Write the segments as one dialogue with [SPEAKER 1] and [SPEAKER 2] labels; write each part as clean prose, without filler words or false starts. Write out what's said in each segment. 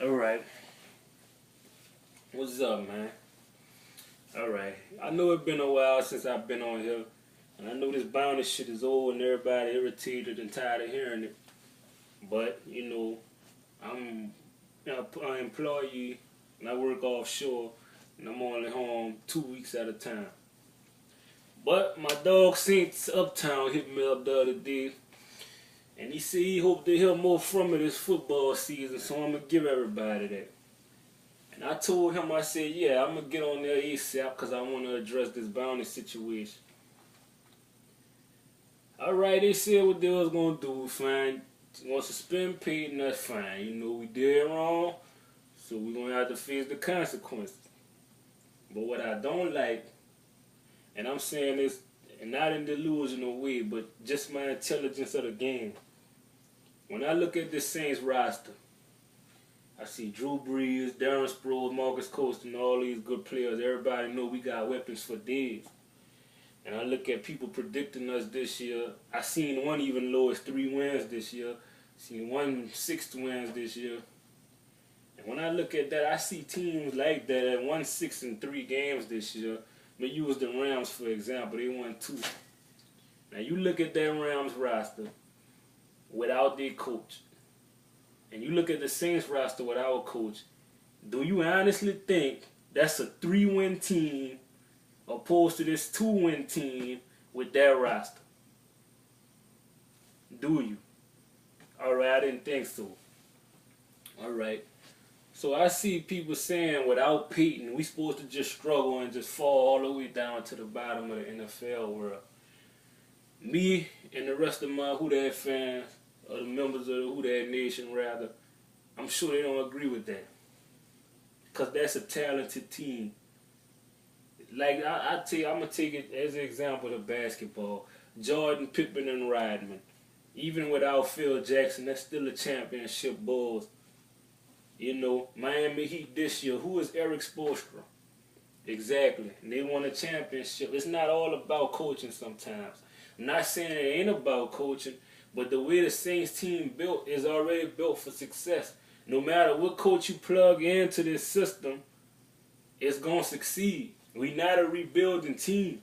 [SPEAKER 1] Alright. What's up, man? Alright. I know it's been a while since I've been on here. And I know this bounty shit is old and everybody irritated and tired of hearing it. But, I'm an employee and I work offshore and I'm only home 2 weeks at a time. But my dog Saints Uptown hit me up the other day. And he said he hoped to hear more from me this football season, so I'm going to give everybody that. And I told him, I said, yeah, I'm going to get on there ASAP because I want to address this bounty situation. Alright, they said what they was going to do, fine. Want to suspend Peyton, that's fine. We did wrong, so we're going to have to face the consequences. But what I don't like, and I'm saying this not in delusional way, but just my intelligence of the game. When I look at this Saints roster, I see Drew Brees, Darren Sproles, Marcus Coast, and all these good players. Everybody know we got weapons for days. And I look at people predicting us this year. I seen one even low as 3 wins this year. Seen one 6 wins this year. And when I look at that, I see teams like that that won 6 in 3 games this year. But use the Rams for example. They won 2. Now you look at that Rams roster without their coach. And you look at the Saints roster without a coach. Do you honestly think that's a 3-win team opposed to this 2-win team with that roster? Do you? Alright, I didn't think so. Alright. So I see people saying without Peyton, we supposed to just struggle and just fall all the way down to the bottom of the NFL world. Me and the rest of my Who Dat fans, or the members of the Who Dat Nation rather, I'm sure they don't agree with that. Because that's a talented team. Like, I'm going to take it as an example of basketball. Jordan, Pippen, and Rodman. Even without Phil Jackson, that's still a championship Bulls. Miami Heat this year, who is Eric Spoelstra? Exactly. And they won a championship. It's not all about coaching sometimes. I'm not saying it ain't about coaching, but the way the Saints team built is already built for success. No matter what coach you plug into this system, it's going to succeed. We not a rebuilding team.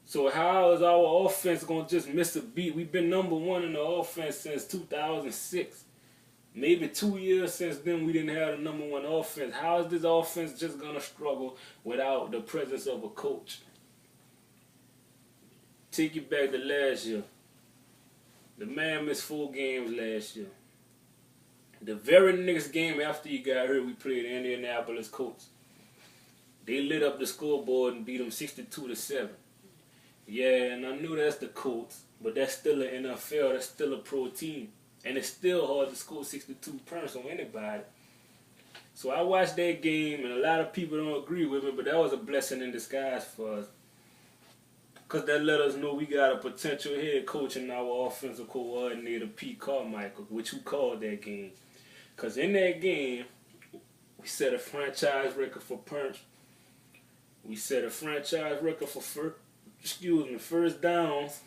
[SPEAKER 1] So how is our offense going to just miss a beat? We've been number 1 in the offense since 2006. Maybe 2 years since then we didn't have the number 1 offense. How is this offense just going to struggle without the presence of a coach? Take you back to last year. The man missed 4 games last year. The very next game after he got hurt, we played the Indianapolis Colts. They lit up the scoreboard and beat them 62-7. Yeah, and I knew that's the Colts, but that's still an NFL, that's still a pro team. And it's still hard to score 62 points on anybody. So I watched that game, and a lot of people don't agree with me, but that was a blessing in disguise for us. Because that let us know we got a potential head coach in our offensive coordinator, Pete Carmichael, which who called that game. Because in that game, we set a franchise record for punch. We set a franchise record for first downs.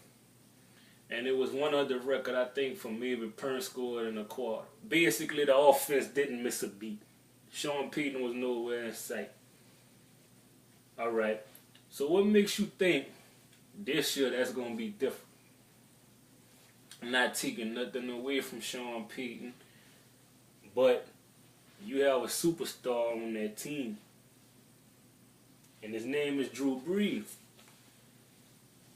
[SPEAKER 1] And it was one other record, I think, for maybe punch scored in a quarter. Basically, the offense didn't miss a beat. Sean Payton was nowhere in sight. Alright. So what makes you think this year that's going to be different? I'm not taking nothing away from Sean Payton, but you have a superstar on that team. And his name is Drew Brees.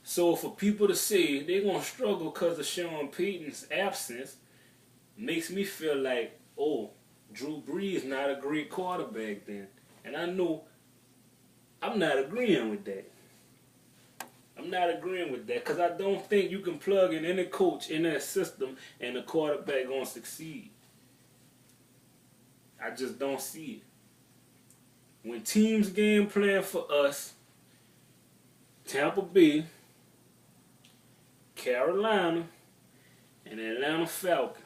[SPEAKER 1] So for people to say they're going to struggle because of Sean Payton's absence makes me feel like, oh, Drew Brees not a great quarterback then. And I know I'm not agreeing with that. I'm not agreeing with that because I don't think you can plug in any coach in that system and the quarterback going to succeed. I just don't see it. When teams game plan for us, Tampa Bay, Carolina, and Atlanta Falcons,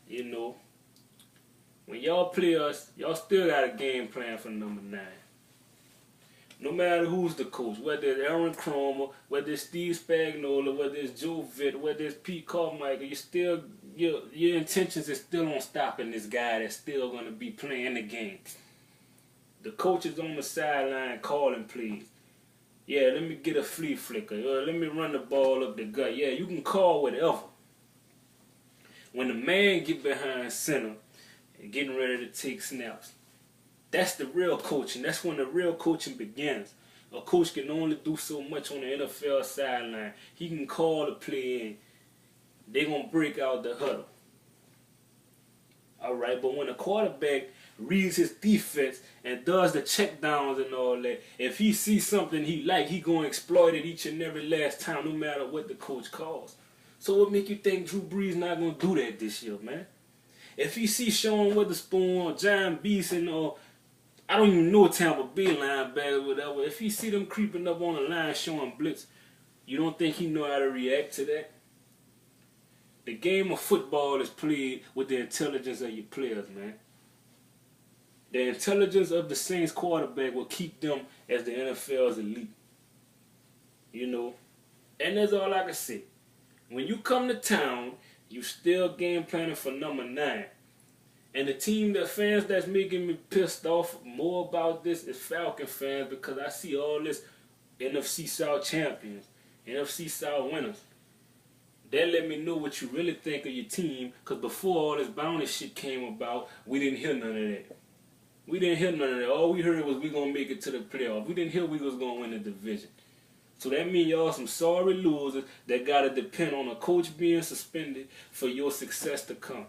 [SPEAKER 1] when y'all play us, y'all still got a game plan for number 9. No matter who's the coach, whether it's Aaron Cromer, whether it's Steve Spagnuolo, whether it's Joe Vitt, whether it's Pete Carmichael, your intentions is still on stopping this guy that's still going to be playing the game. The coach is on the sideline calling plays. Yeah, let me get a flea flicker. Let me run the ball up the gut. Yeah, you can call whatever. When the man get behind center and getting ready to take snaps, that's the real coaching. That's when the real coaching begins. A coach can only do so much on the NFL sideline. He can call the play in. They're going to break out the huddle. All right, but when a quarterback reads his defense and does the check downs and all that, if he sees something he he going to exploit it each and every last time, no matter what the coach calls. So what make you think Drew Brees not going to do that this year, man? If he sees Sean Witherspoon or John Beeson or I don't even know Tampa Bay linebacker or whatever, if he see them creeping up on the line showing blitz, you don't think he know how to react to that? The game of football is played with the intelligence of your players, man. The intelligence of the Saints quarterback will keep them as the NFL's elite. You know? And that's all I can say. When you come to town, you still game planning for number 9. And the team, the fans that's making me pissed off more about this is Falcon fans, because I see all this NFC South champions, NFC South winners. That let me know what you really think of your team, because before all this bounty shit came about, we didn't hear none of that. We didn't hear none of that. All we heard was we going to make it to the playoffs. We didn't hear we was going to win the division. So that means y'all some sorry losers that got to depend on a coach being suspended for your success to come.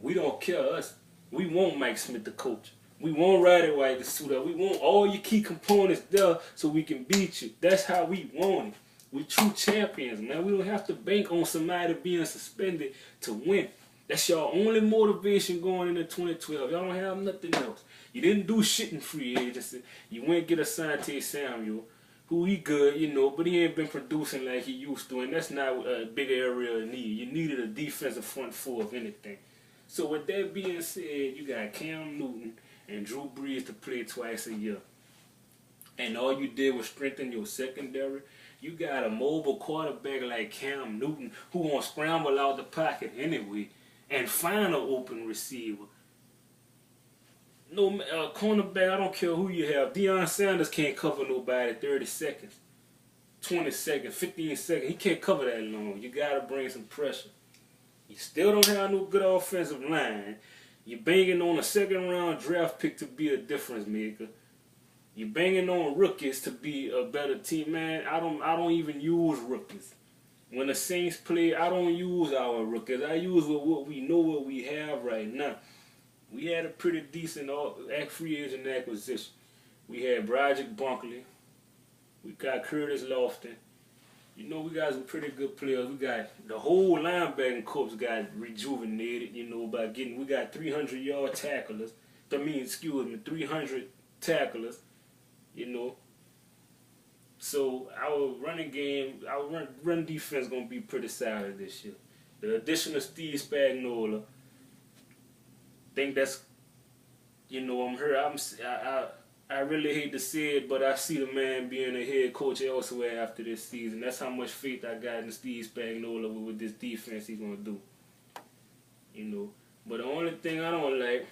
[SPEAKER 1] We don't care us. We want Mike Smith the coach. We want Roddy White to suit up. We want all your key components there so we can beat you. That's how we want it. We true champions, man. We don't have to bank on somebody being suspended to win. That's your only motivation going into 2012. Y'all don't have nothing else. You didn't do shit in free agency. You went get a Asante Samuel, who he good, you know, but he ain't been producing like he used to, and that's not a big area of need. You needed a defensive front four, if anything. So with that being said, you got Cam Newton and Drew Brees to play twice a year. And all you did was strengthen your secondary. You got a mobile quarterback like Cam Newton who won't scramble out the pocket anyway and find an open receiver. No cornerback, I don't care who you have. Deion Sanders can't cover nobody 30 seconds, 20 seconds, 15 seconds. He can't cover that long. You got to bring some pressure. You still don't have no good offensive line. You're banging on a second-round draft pick to be a difference maker. You're banging on rookies to be a better team, man. I don't even use rookies. When the Saints play, I don't use our rookies. I use what we know, what we have right now. We had a pretty decent free agent acquisition. We had Broderick Bunkley. We got Curtis Lofton. You know, we got some pretty good players. We got the whole linebacking corps got rejuvenated, you know, we got 300-yard tacklers. 300 tacklers, you know. So our running game, our run defense going to be pretty solid this year. The addition of Steve Spagnuolo, think that's, you know, I really hate to say it, but I see the man being a head coach elsewhere after this season. That's how much faith I got in Steve Spagnuolo with this defense he's going to do. You know. But the only thing I don't like,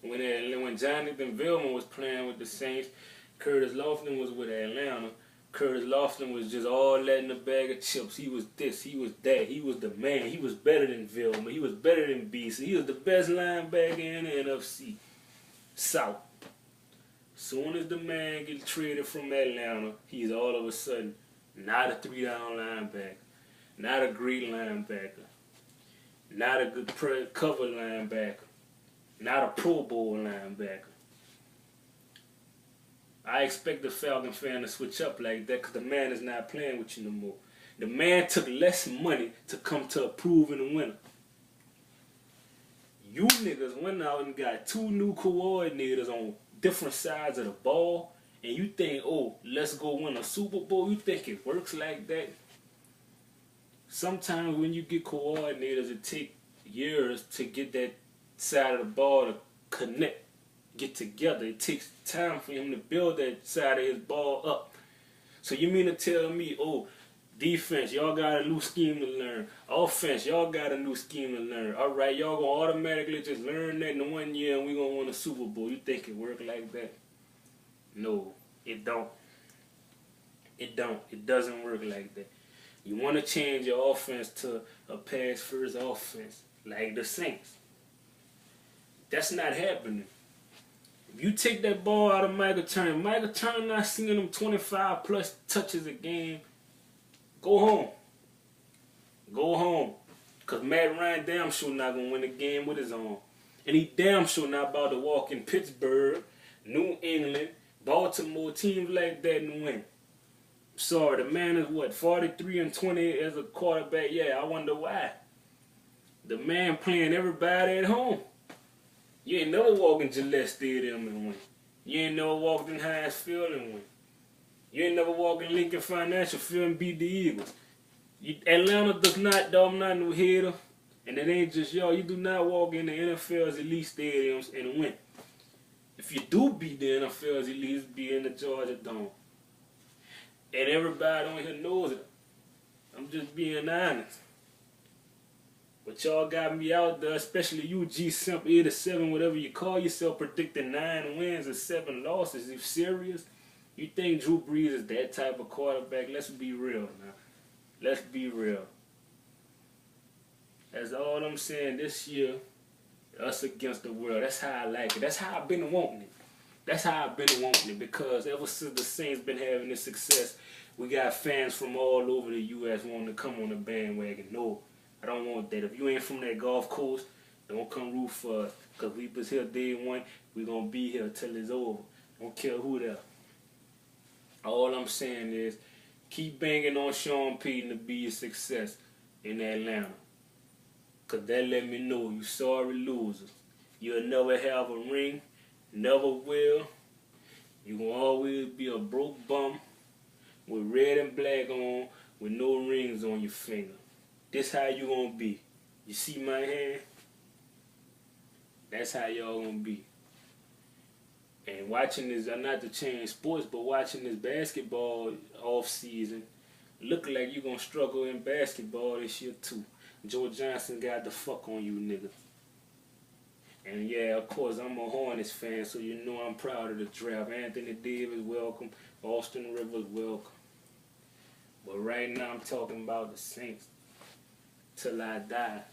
[SPEAKER 1] when Jonathan Vilma was playing with the Saints, Curtis Lofton was with Atlanta. Curtis Lofton was just all that in a bag of chips. He was this, he was that, he was the man. He was better than Vilma. He was better than Beasley. He was the best linebacker in the NFC South. Soon as the man gets traded from Atlanta, he's all of a sudden not a 3-down linebacker, not a great linebacker, not a good cover linebacker, not a Pro Bowl linebacker. I expect the Falcon fan to switch up like that because the man is not playing with you no more. The man took less money to come to a proven winner. You niggas went out and got 2 new coordinators on different sides of the ball, and you think, oh, let's go win a Super Bowl. You think it works like that? Sometimes when you get coordinators, it takes years to get that side of the ball to connect. get together. It takes time for him to build that side of his ball up. So you mean to tell me, oh, defense, y'all got a new scheme to learn. Offense, y'all got a new scheme to learn. All right, y'all gonna automatically just learn that in 1 year and we gonna win a Super Bowl. You think it work like that? No, it don't. It don't. It doesn't work like that. You want to change your offense to a pass-first offense, like the Saints. That's not happening. If you take that ball out of Michael Turner not seeing him 25 plus touches a game, go home. Go home. Because Matt Ryan damn sure not going to win the game with his own. And he damn sure not about to walk in Pittsburgh, New England, Baltimore, teams like that and win. Sorry, the man is what, 43-20 as a quarterback? Yeah, I wonder why. The man playing everybody at home. You ain't never walked in Gillette Stadium and win. You ain't never walked in Heinz Field and win. You ain't never walked in Lincoln Financial Field and beat the Eagles. Atlanta does not, dog, not no hitter. And it ain't just y'all. You do not walk in the NFL's elite stadiums and win. If you do beat the NFL's elite, be in the Georgia Dome. And everybody on here knows it. I'm just being honest. But y'all got me out there, especially you, G Simp 87, whatever you call yourself, predicting 9 wins and 7 losses. You serious? You think Drew Brees is that type of quarterback? Let's be real now. Let's be real. That's all I'm saying this year. Us against the world. That's how I like it. That's how I've been wanting it. That's how I've been wanting it, because ever since the Saints been having this success, we got fans from all over the U.S. wanting to come on the bandwagon. No, I don't want that. If you ain't from that Gulf Coast, don't come root for us, because we was here day one. We going to be here till it's over. Don't care who there. All I'm saying is keep banging on Sean Payton to be a success in Atlanta, because that let me know you sorry losers. You'll never have a ring. Never will. You gonna always be a broke bum with red and black on, with no rings on your finger. This how you gonna be. You see my hand? That's how y'all gonna be. And watching this, not to change sports, but watching this basketball off season, look like you gonna struggle in basketball this year too. Joe Johnson got the fuck on you, nigga. And yeah, of course, I'm a Hornets fan, so you know I'm proud of the draft. Anthony Davis, welcome. Austin Rivers, welcome. But right now, I'm talking about the Saints till I die.